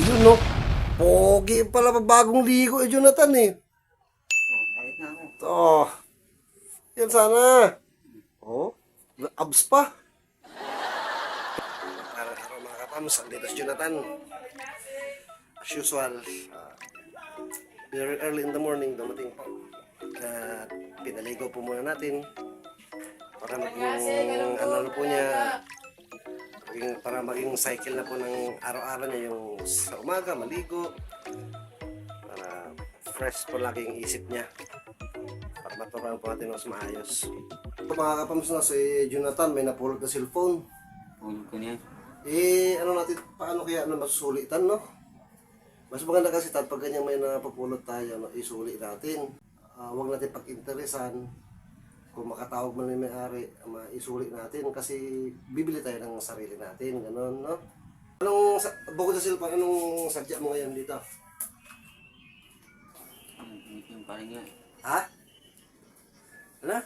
Yun, no? Pogi pala pa bagong ligo eh, Jonathan eh. Ayos na ako. Oh, yan sana. Oh, abs pa. Araw-araw mga kapams, andito si Jonathan. As usual, very early in the morning, dumating po. At pinaligo po muna natin para maging, ano po niya, para maging cycle na po ng araw-araw niya, yung sa umaga, maligo, para fresh po lagi yung isip niya, para maturuan po natin mas maayos. Ito mga kapams na si Jonathan, may napulot na cellphone. Pulog ko niyan. Ano natin, paano kaya masusulitan, no? Mas maganda kasi pag ganyan may napapulot tayo, no, isuli natin. Huwag natin pag-interesan. Kung makatawag man yung may-ari, isuli natin kasi bibili tayo ng sarili natin, gano'n, no? Bukod sa cellphone, anong sadya mo ngayon dito? Yung parang nga. Ha? Ano?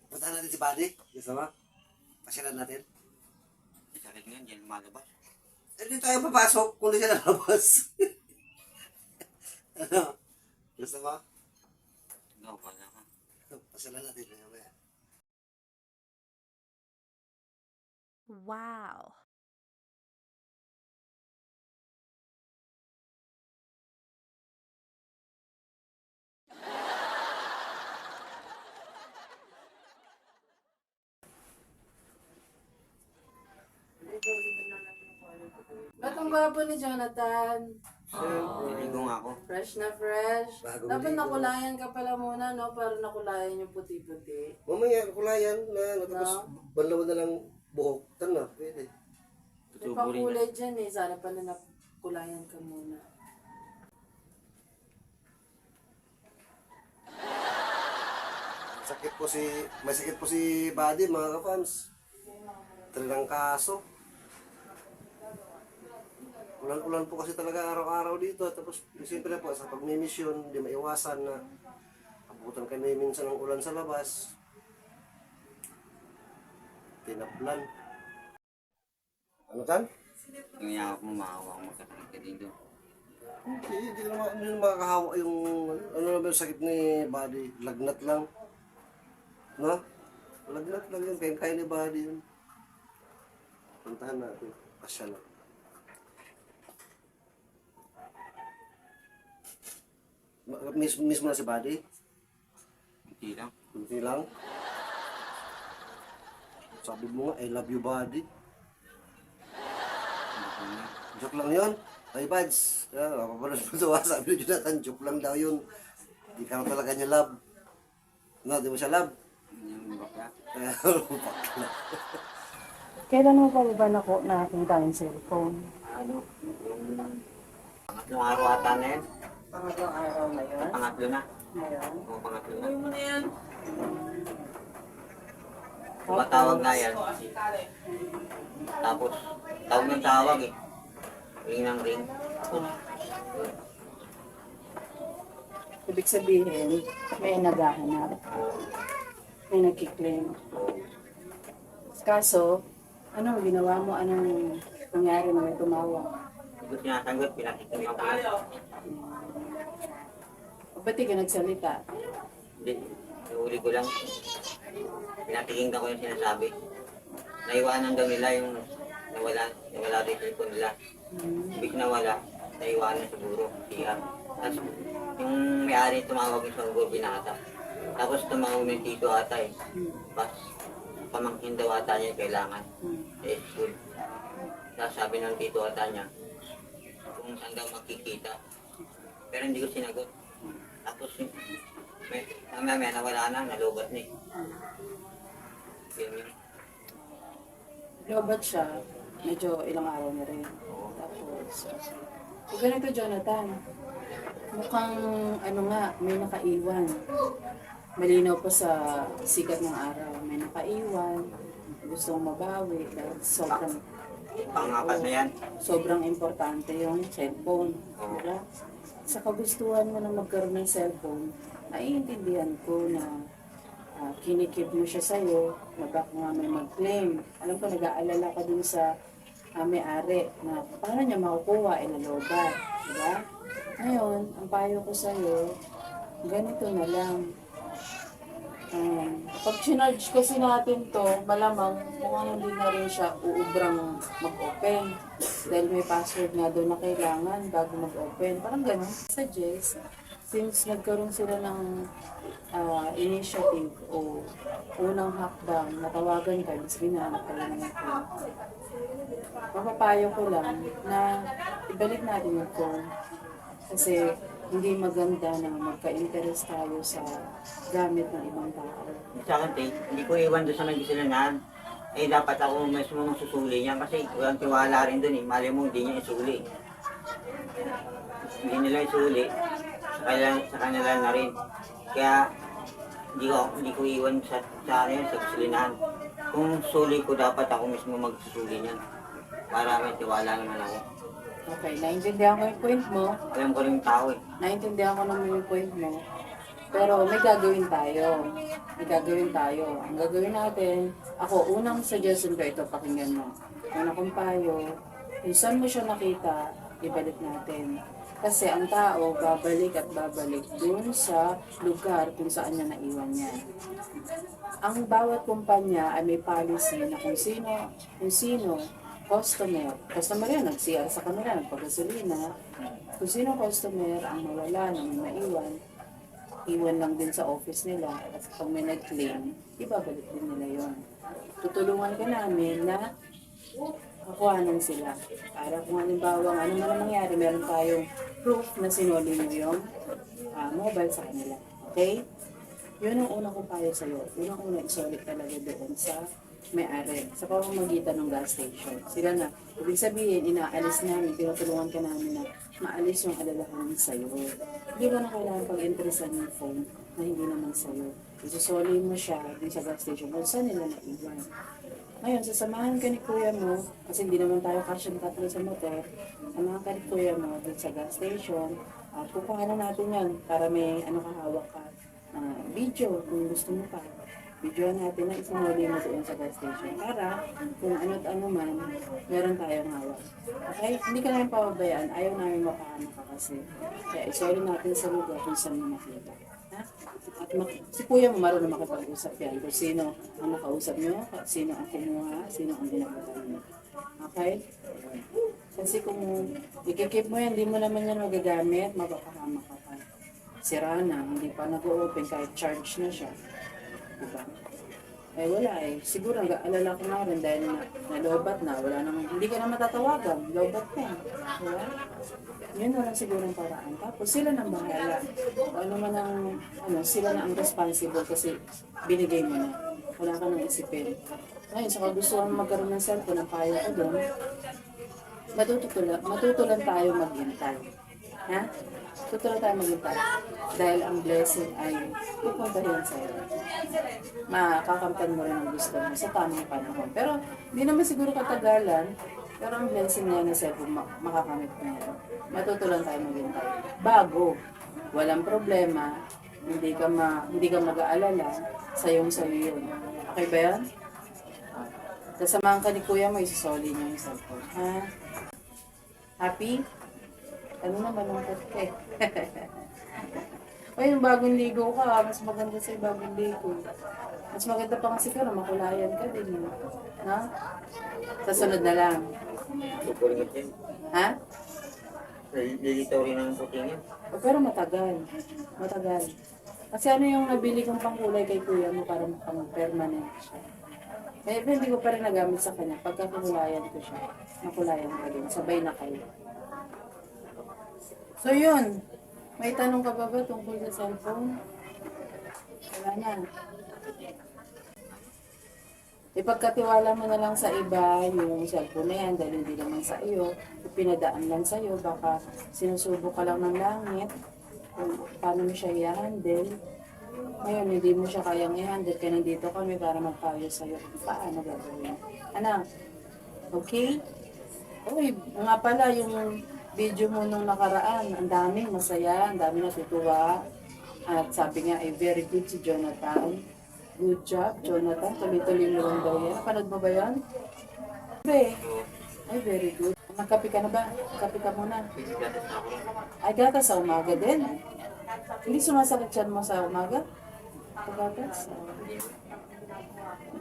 Puntahan natin si Buddy, gusto mo? Pasyalan natin. Sakit nga, dyan lumalabas. Hindi tayo papasok kung di siya lalabas. Ano? Gusto mo? No, wala ka. Pasyalan natin mamaya. Wow. Ba't ang gwapo ni Jonathan? Naligo nga ako. Fresh na fresh. Bagong Dapat ligo. nakulayan ka pala muna, no? Para nakulayan yung puti-puti. Mamaya, kulayan na, tapos No? banlawan na lang buhok. Tana, pwede. May Tutubo rin pangkulay dyan eh. Sana pala nakulayan ka muna. May sakit po si Buddy, mga ka-fans. Talagang kaso. Ulan-ulan po kasi talaga araw-araw dito. Tapos, siyempre po, sa pagmimisyon, hindi maiwasan na abutan kami minsan ng ulan sa labas. Tinaplan. Ano tan? Yung yakap mo, maawa ko magkasakit ka dito. Hindi naman makakahawa yung ano naman yung sakit ni Buddy. Lagnat lang. No? Lagnat lang yun. Kaya ni Buddy yun. Puntahan natin. Pasya lang. Miss mo na si Buddy? Hindi lang. Hindi lang. Sabi mo nga, I love you, Buddy. Ako nga. Joke lang yun. Ay, Buds. Kapapanood mo ito, sabi ni Jonathan, joke lang daw yun. Hindi ka talaga niya love. No, di mo siya love. Yung bakla. Kaya, bakla. Kailan mo pa ba nakita yung cellphone? Ano? Yung pangatlong araw ata na yun. Pangatlong araw na yun? Pangatlo na. Ngayon? Oo, pangatlo na. mo na yan. Tumatawag na yan. Tapos, tawag ng tawag eh. Ring ng ring. Tapos, Ibig sabihin, may naghahanap. May nagkiklaim. Kaso, ano ginawa mo? Anong nangyari na may tumawag? hindi ko sinasagot, pinatitignan ko lang. O ba't di ka nagsalita? Hindi, nahuli ko lang. Pinatiginggan ko yung sinasabi. Naiwanan daw nila yung nawala rin yung cellphone nila. Ibig nawala, naiwanan siguro, siya. Tapos yung may-ari tumawag yung sanggol, binata. Tapos tumawag yung tito ata eh. Pas, pamangkin daw ata niya yung kailangan. Eh, school. Tapos sabi ng tito ata niya, kung saan daw makikita. Pero hindi ko sinagot. Tapos mamaya nawala na, nalubat na eh. Yun yun. Lobat siya, medyo ilang araw na rin. Tapos, ganito Jonathan, mukhang ano nga, may nakaiwan. Malinaw pa sa sikat ng araw, may nakaiwan. Gustong mabawi dahil Pangapat na yan. sobrang importante yung cellphone. Diba? Sa kagustuhan mo na magkaroon ng cellphone, naiintindihan ko na kinikip mo siya sa'yo, na baka nga may mag-claim. Alam ko, nag-aalala ka dun sa may-ari na paano niya makukuha, inalobat, di ba? Ngayon, ang payo ko sa'yo, ganito na lang. Pag sinarge kasi natin to, malamang mukhang hindi na rin siya uubrang mag-open. Dahil may password nga doon na kailangan bago mag-open. Parang ganun. Suggest, since nagkaroon sila ng initiative o unang hakbang, natawagan ka, sabihin na anak ka lang ng phone. Mapapayo ko lang na ibalik natin yung phone. Kasi hindi maganda na magka-interest tayo sa gamit ng ibang tao. Sa akin, te, hindi ko iwan doon sa nagsisilanahan. Eh, dapat ako mismo susuli niya kasi walang tiwala rin doon eh. Mali mo, hindi niya isuli. Hindi nila isuli, sa kanila na rin. Kaya, hindi ko iwan sa kasilinahan. Kung suli ko, dapat ako mismo magsusuli niyan. Para may tiwala naman ako. Okay, naintindihan ko yung point mo. Alam ko rin yung tao eh. Naintindihan ko naman yung point mo. Pero may gagawin tayo. May gagawin tayo. Ang gagawin natin, ako, unang suggestion ko ito, pakinggan mo. Una kong payo, kung saan mo siya nakita, ibalik natin. Kasi ang tao, babalik at babalik dun sa lugar kung saan niya naiwan yan. Ang bawat kumpanya ay may policy na kung sino, customer yan, nag-CR sa kanila, nagpagasolina. Kung sino customer ang mawala na may maiwan, iwan lang din sa office nila. At pag may nag-claim, ibabalik din nila yon. Tutulungan ka namin na kakuhanan sila. Para kung halimbawa, ano man ang mangyari, meron tayong proof na sinuli nyo yung mobile sa kanila. Okay? Yun ang unang ko payo sa'yo. Unang-una isolid talaga doon sa may-ari, sa pamamagitan ng gas station. Sila na, ibig sabihin, inaalis namin, tinutulungan ka namin na maalis yung alalahanin sa'yo. Hindi ba na kailangan pag-interesan yung phone na hindi naman sa'yo? Isusoli mo siya din sa gas station kung saan nila naiwan. Ngayon, sasamahan ka ni kuya mo, kasi hindi naman tayo kasya tatlo sa motor, samahan ka ni kuya mo din sa gas station, at kukuha na natin yan para may kahawak ka video kung gusto mo pa. Video natin na isinuli mo doon sa gas station para kung ano't ano man, meron tayong hawak. Okay? Hindi ka namin pababayaan. Ayaw namin makahamak ka kasi. Kaya isoli natin sa lugar kung saan mo makita. Ha? At si kuya mo marunong makapag-usap yan. Kung sino ang nakausap nyo, sino ang kumuha, sino ang ginagawa nyo. Okay? Kasi kung ikikip mo yan, hindi mo naman yan magagamit, mapapahamak ka pa. Sira na, hindi pa nag-open kahit charge na siya. Diba? Eh wala eh. Siguro alala ko nga rin dahil nalobat na. Wala namang, hindi ka na matatawagan. Lobat ka. Diba? Yun na lang siguro ang paraan. Tapos sila nang bahala. Ano man ang, sila na ang responsible kasi binigay mo na. Wala ka nang isipin. Ngayon, sa kagustuhan magkaroon ng cellphone, ang payo ko doon, matutulan tayo maghintay. Ha? Tutulan tayo maghintay. Dahil ang blessing ay pupunta rin sa'yo. Makakamtan mo rin ang gusto mo sa tamang panahon. Pero hindi naman siguro katagalan, pero ang blessing niya na sa'yo makakamit mo yan. Matutulan tayo maghintay. Bago, walang problema, hindi ka mag-aalala, sayo yun. Okay ba yan? Kasamahan ka ni kuya mo, isasoli niya yung cellphone. Ha? Happy? Ano naman ang ka eh? O yung bagong ligo ka, mas maganda sa bagong ligo. Mas maganda pa kasi ka na makulayan ka din. Ha? Sa sunod na lang. Pupulingat yan. Ha? Lilitaw rin ang puting yan. O, pero matagal. Matagal. Kasi ano yung nabili kong pangkulay kay kuya mo para pang permanent siya. Kaya hindi ko pa rin nagamit sa kanya. Pagka kumulayan ko siya, nakulayan ka din. Sabay na kayo. So yun, may tanong ka ba tungkol sa cellphone? Wala na. Ipagkatiwala mo na lang sa iba yung cellphone na yan dahil hindi naman sa iyo. Pinadaan lang sa iyo, baka sinusubo ka lang ng langit kung paano mo siya i-handle. Ngayon, hindi mo siya kayang i-handle, kaya nandito kami para magpayo sa iyo kung paano gagawin. Anak, okay? Uy, nga pala yung video mo nung nakaraan, ang daming masaya, ang daming natutuwa. At sabi nga, very good si Jonathan. Good job, Jonathan. Tuloy-tuloy mo lang daw yan. Napanood mo ba yan? Be, Ay, very good. Magkape ka na ba? Kape ka muna. Gatas na ako. Ay, gatas sa umaga din. Hindi sumasakit yan mo sa umaga? Gatas?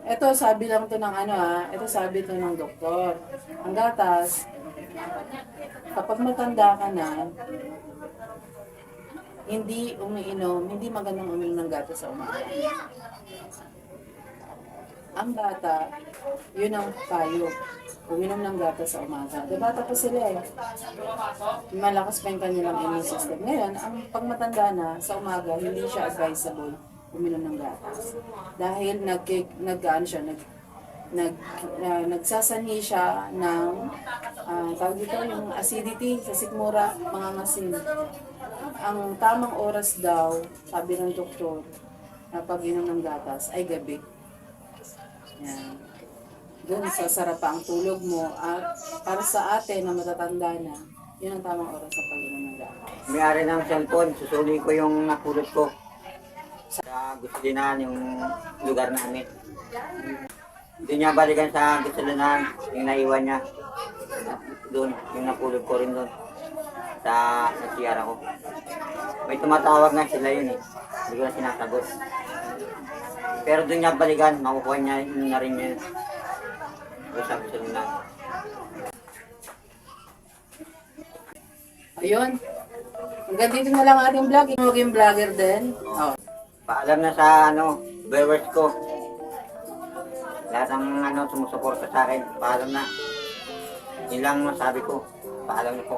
Ito, sabi lang to ng ano ito sabi to ng doktor. Ang gatas, kapag matanda ka na, hindi umiinom, hindi magandang uminom ng gatas sa umaga. Ang bata, yun ang payo. Uminom ng gatas sa umaga. Di bata pa sila eh. Malakas pa yung kanilang immune system. Ngayon, ang pagmatanda na sa umaga, hindi siya advisable uminom ng gatas. Dahil nagsasanhi siya ng tawag dito, yung acidity sa sikmura, mga ngasin. Ang tamang oras daw, sabi ng doktor, na pag-inom ng gatas ay gabi. Yan. Doon sasarap pa ang tulog mo. At para sa atin na matatanda na, yun ang tamang oras sa pag-inom ng gatas. May-ari ng cellphone, susuli ko yung napulot ko. Sa Gusilinahan, yung lugar namin. Doon niya balikan sa Gusilinahan, yung naiwan niya. Doon, yung napulot ko rin doon. Sa CR ako. May tumatawag nga sila yun eh. Hindi ko na sinasagot. Pero doon niya balikan, makukuha niya yun na rin yun. Sa Gusilinahan. Ayun. Hanggang dito na lang ating vlog. Maging vlogger din. Oh. Paalam na sa viewers ko. Lahat ng sumusuporta sa akin, paalam na. Yun lang masabi ko. Paalam na po.